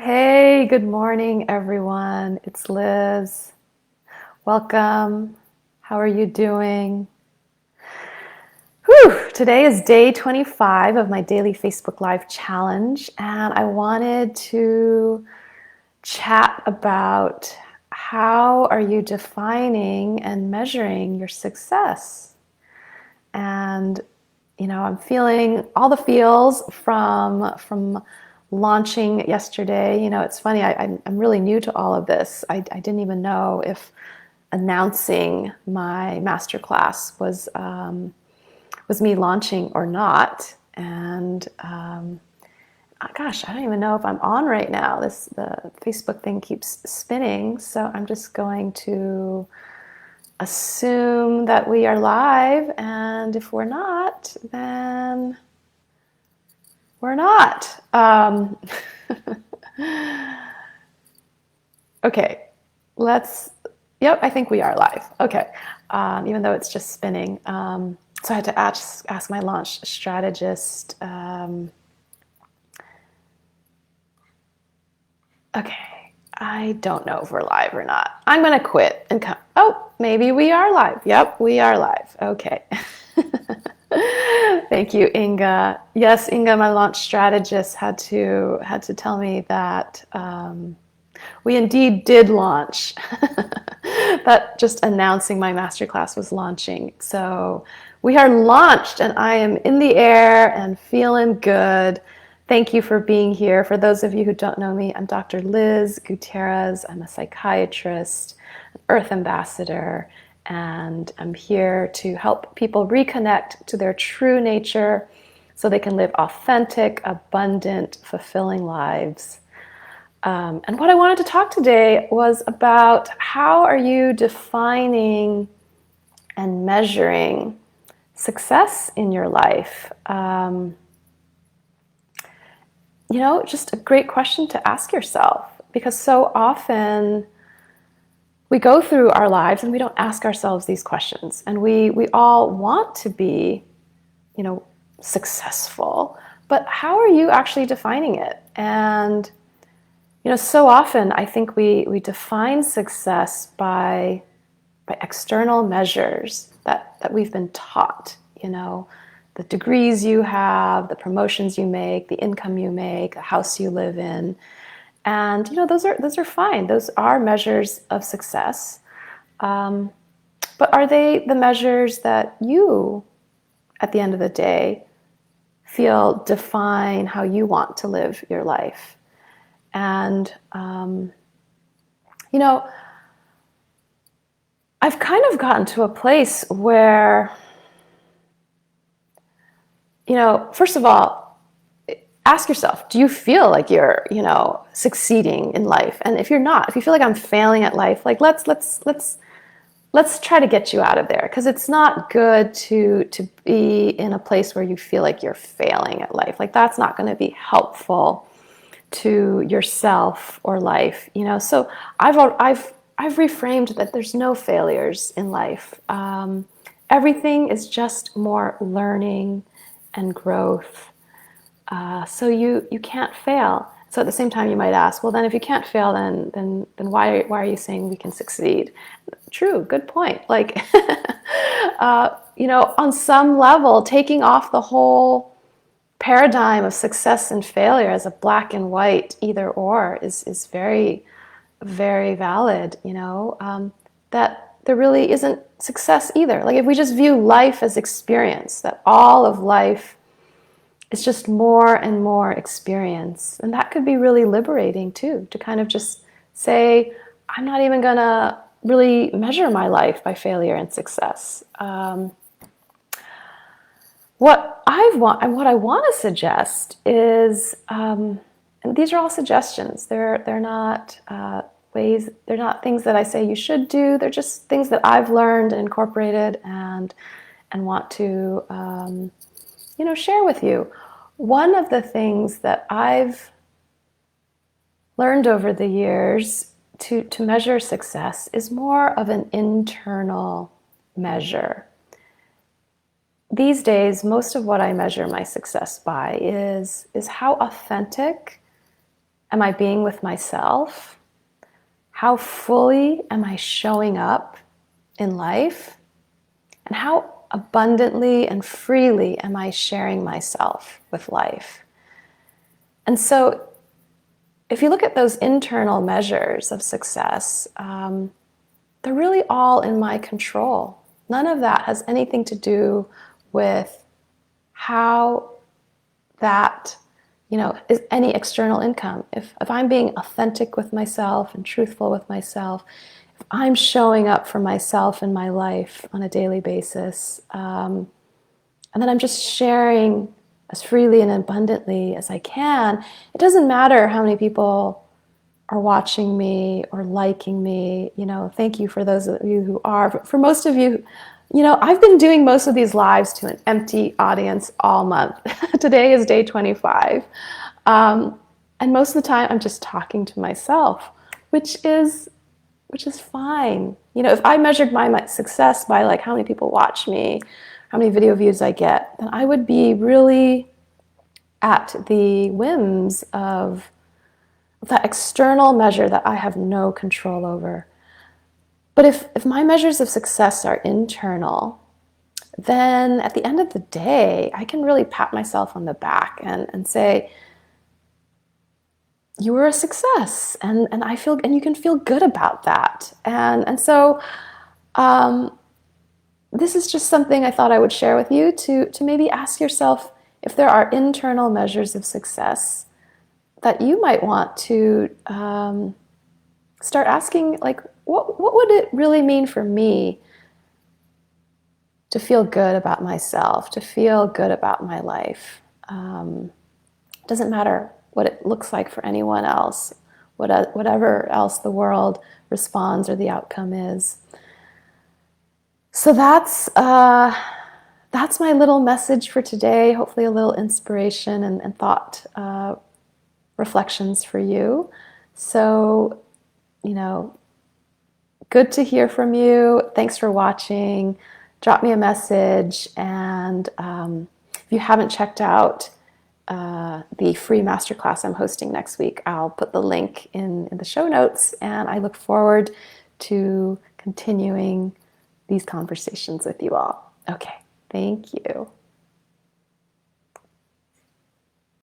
Hey, good morning, everyone. It's Liz. Welcome. How are you doing? Whew, today is day 25 of my daily Facebook Live challenge, and I wanted to chat about how are you defining and measuring your success? And I'm feeling all the feels from launching yesterday. It's funny. I'm really new to all of this. I didn't even know if announcing my masterclass was me launching or not. And gosh, I don't even know if I'm on right now. The Facebook thing keeps spinning, so I'm just going to assume that we are live, and if we're not, then we're not. Okay, yep, I think we are live. Okay, even though it's just spinning. So I had to ask my launch strategist. Okay, I don't know if we're live or not. I'm going to quit and come. Oh, maybe we are live. Yep, we are live. Okay. Thank you, Inga. Yes, Inga, my launch strategist had to tell me that we indeed did launch. That just announcing my masterclass was launching. So we are launched, and I am in the air and feeling good. Thank you for being here. For those of you who don't know me, I'm Dr. Liz Gutierrez. I'm a psychiatrist, an Earth ambassador, and I'm here to help people reconnect to their true nature so they can live authentic, abundant, fulfilling lives. And what I wanted to talk today was about how are you defining and measuring success in your life? Just a great question to ask yourself, because so often we go through our lives and we don't ask ourselves these questions. And we all want to be, successful, but how are you actually defining it? And so often I think we define success by external measures that we've been taught, the degrees you have, the promotions you make, the income you make, the house you live in. And those are fine. Those are measures of success. But are they the measures that you, at the end of the day, feel define how you want to live your life? And I've kind of gotten to a place where, first of all, ask yourself, do you feel like you're, succeeding in life? And if you're not, if you feel like I'm failing at life, like let's try to get you out of there, because it's not good to be in a place where you feel like you're failing at life. Like that's not going to be helpful to yourself or life, So I've reframed that there's no failures in life. Everything is just more learning and growth. So you can't fail. So at the same time, you might ask, well, then if you can't fail, then why are you saying we can succeed? True, good point. Like, on some level, taking off the whole paradigm of success and failure as a black and white either or is very, very valid. That there really isn't success either. Like if we just view life as experience, that all of life is just more and more experience, and that could be really liberating too, to kind of just say, I'm not even gonna really measure my life by failure and success. What I want to suggest is, and these are all suggestions. They're not ways. They're not things that I say you should do. They're just things that I've learned and incorporated and want to share with you. One of the things that I've learned over the years to measure success is more of an internal measure. These days, most of what I measure my success by is how authentic am I being with myself? How fully am I showing up in life? And how abundantly and freely am I sharing myself with life? And so, if you look at those internal measures of success, they're really all in my control. None of that has anything to do with how that, is any external income. If I'm being authentic with myself and truthful with myself, if I'm showing up for myself in my life on a daily basis, and then I'm just sharing as freely and abundantly as I can, it doesn't matter how many people are watching me or liking me. Thank you for those of you who are. But for most of you, I've been doing most of these lives to an empty audience all month. Today is day 25. And most of the time I'm just talking to myself, which is fine. If I measured my success by like how many people watch me, how many video views I get, then I would be really at the whims of that external measure that I have no control over. But if my measures of success are internal, then at the end of the day, I can really pat myself on the back and say, you were a success, and you can feel good about that. And so this is just something I thought I would share with you to maybe ask yourself if there are internal measures of success that you might want to start asking, like, what would it really mean for me to feel good about myself, to feel good about my life? It doesn't matter what it looks like for anyone else, whatever else the world responds or the outcome is. So that's my little message for today. Hopefully a little inspiration and thought reflections for you. So, good to hear from you. Thanks for watching. Drop me a message. And if you haven't checked out the free masterclass I'm hosting next week, I'll put the link in the show notes. And I look forward to continuing these conversations with you all. Okay, thank you.